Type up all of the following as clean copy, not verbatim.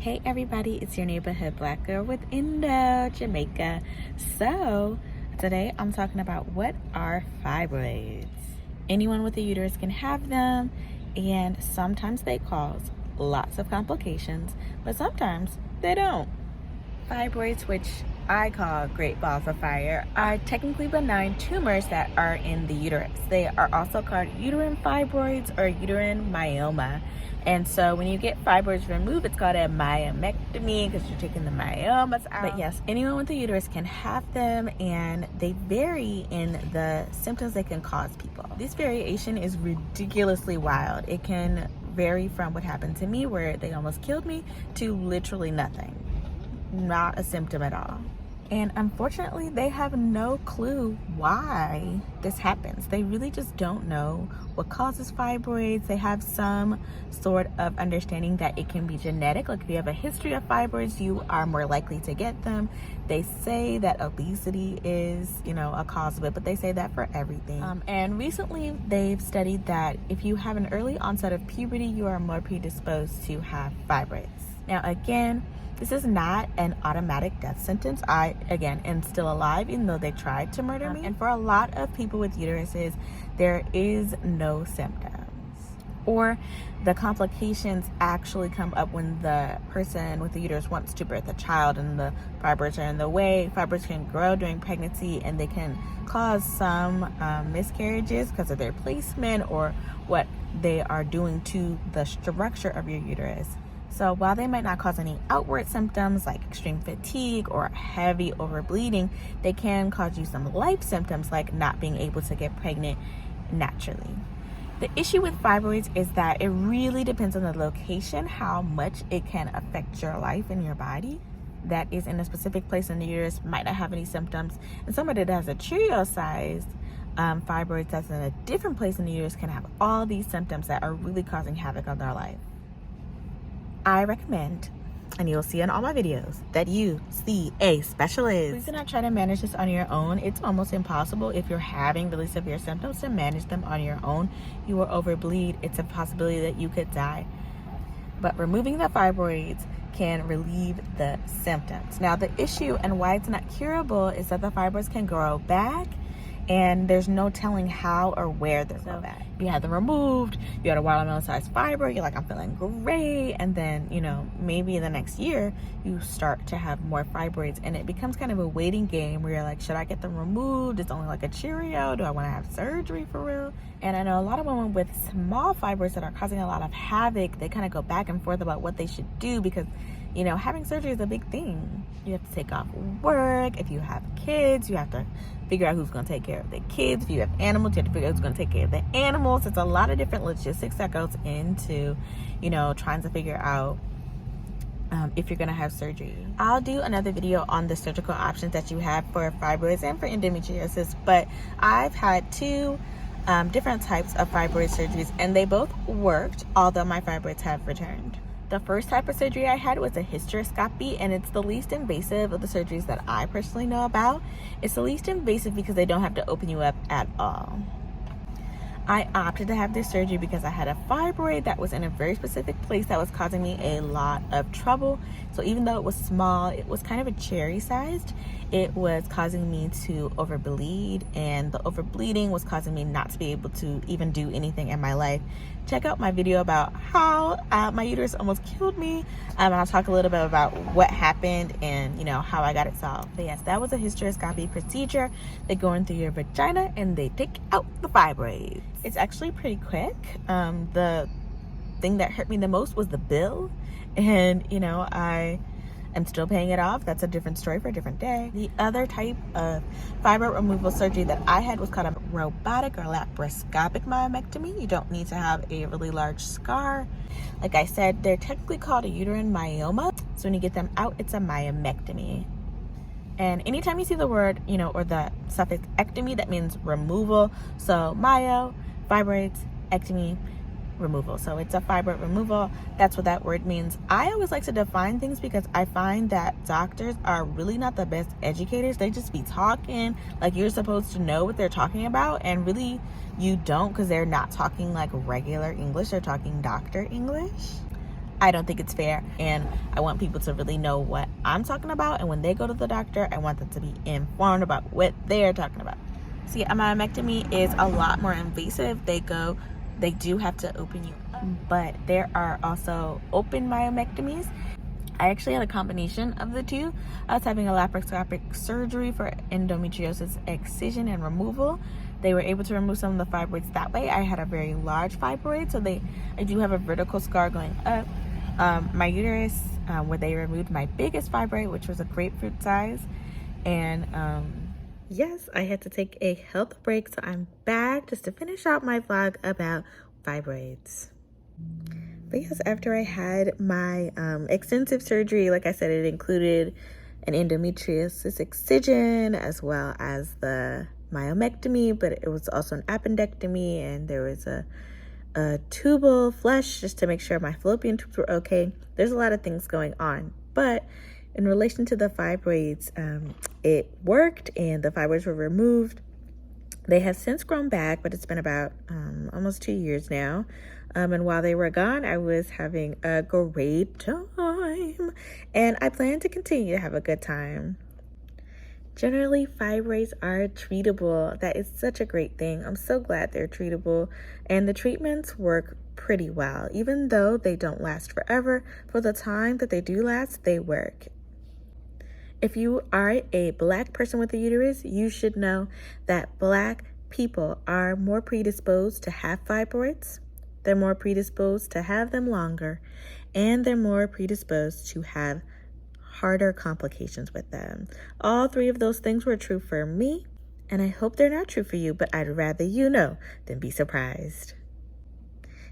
Hey everybody, it's your neighborhood black girl with Jamayca. So today I'm talking about what are fibroids. Anyone with a uterus can have them, and sometimes they cause lots of complications, but sometimes they don't. Fibroids, which I call great balls of fire, are technically benign tumors that are in the uterus. They are also called uterine fibroids or uterine myoma. And so when you get fibroids removed, it's called a myomectomy because you're taking the myomas out. But yes, anyone with a uterus can have them, and they vary in the symptoms they can cause people. This variation is ridiculously wild. It can vary from what happened to me, where they almost killed me, to literally nothing. Not a symptom at all. And unfortunately, they have no clue why this happens. They really just don't know what causes fibroids. They have some sort of understanding that it can be genetic. Like if you have a history of fibroids, you are more likely to get them. They say that obesity is, a cause of it, but they say that for everything. And recently, they've studied that if you have an early onset of puberty, you are more predisposed to have fibroids. Now, again, this is not an automatic death sentence. I, again, am still alive, even though they tried to murder me. And for a lot of people with uteruses, there is no symptoms. Or the complications actually come up when the person with the uterus wants to birth a child and the fibroids are in the way. Fibroids can grow during pregnancy, and they can cause some miscarriages because of their placement or what they are doing to the structure of your uterus. So while they might not cause any outward symptoms like extreme fatigue or heavy overbleeding, they can cause you some life symptoms like not being able to get pregnant naturally. The issue with fibroids is that it really depends on the location, how much it can affect your life and your body. That is in a specific place in the uterus might not have any symptoms, and somebody that has a Cheerio-sized fibroids that's in a different place in the uterus can have all these symptoms that are really causing havoc on their life. I recommend, and you'll see in all my videos, that you see a specialist. Please do not try to manage this on your own. It's almost impossible if you're having really severe symptoms to manage them on your own. You will overbleed. It's a possibility that you could die. But removing the fibroids can relieve the symptoms. Now, the issue and why it's not curable is that the fibroids can grow back, and there's no telling how or where they're going back. You had them removed, you had a watermelon-sized fiber, you're like, I'm feeling great, and then, maybe in the next year, you start to have more fibroids, and it becomes kind of a waiting game where you're like, should I get them removed? It's only like a Cheerio. Do I want to have surgery for real? And I know a lot of women with small fibroids that are causing a lot of havoc, they kind of go back and forth about what they should do because having surgery is a big thing. You have to take off work. If you have kids, you have to figure out who's going to take care of the kids. If you have animals, you have to figure out who's going to take care of the animals. It's a lot of different logistics that goes into, trying to figure out if you're going to have surgery. I'll do another video on the surgical options that you have for fibroids and for endometriosis, but I've had two different types of fibroid surgeries, and they both worked, although my fibroids have returned. The first type of surgery I had was a hysteroscopy, and it's the least invasive of the surgeries that I personally know about. It's the least invasive because they don't have to open you up at all. I opted to have this surgery because I had a fibroid that was in a very specific place that was causing me a lot of trouble. So even though it was small, it was kind of a cherry-sized. It was causing me to overbleed, and the overbleeding was causing me not to be able to even do anything in my life. Check out my video about how my uterus almost killed me, and I'll talk a little bit about what happened and how I got it solved. But yes, that was a hysteroscopy procedure. They go in through your vagina and they take out the fibroids. It's actually pretty quick. The thing that hurt me the most was the bill, and I'm still paying it off. That's a different story for a different day. The other type of fibroid removal surgery that I had was called a robotic or laparoscopic myomectomy. You don't need to have a really large scar. Like I said, they're technically called a uterine myoma. So when you get them out, it's a myomectomy. And anytime you see the word, or the suffix ectomy, that means removal. So myo, fibroids, ectomy, removal. So it's a fibroid removal. That's what that word means. I always like to define things because I find that doctors are really not the best educators. They just be talking like you're supposed to know what they're talking about, and really you don't, because they're not talking like regular English. They're talking doctor English. I don't think it's fair, and I want people to really know what I'm talking about, and when they go to the doctor, I want them to be informed about what they're talking about. See, a myomectomy is a lot more invasive. They do have to open you up, but there are also open myomectomies. I actually had a combination of the two. I was having a laparoscopic surgery for endometriosis excision and removal. They were able to remove some of the fibroids that way. I had a very large fibroid, so I do have a vertical scar going up. My uterus, where they removed my biggest fibroid, which was a grapefruit size. And yes, I had to take a health break, so I'm back just to finish out my vlog about fibroids. But yes, after I had my extensive surgery, like I said, it included an endometriosis excision as well as the myomectomy, but it was also an appendectomy, and there was a tubal flush just to make sure my fallopian tubes were okay. There's a lot of things going on, but in relation to the fibroids, it worked and the fibroids were removed. They have since grown back, but it's been about almost 2 years now. And while they were gone, I was having a great time, and I plan to continue to have a good time. Generally, fibroids are treatable. That is such a great thing. I'm so glad they're treatable, and the treatments work pretty well. Even though they don't last forever, for the time that they do last, they work. If you are a Black person with a uterus, you should know that Black people are more predisposed to have fibroids. They're more predisposed to have them longer, and they're more predisposed to have harder complications with them. All three of those things were true for me, and I hope they're not true for you, but I'd rather you know than be surprised.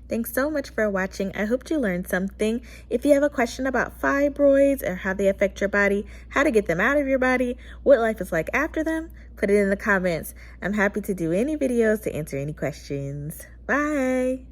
Thanks so much for watching. I hope you learned something. If you have a question about fibroids or how they affect your body, how to get them out of your body, what life is like after them, put it in the comments. I'm happy to do any videos to answer any questions. Bye.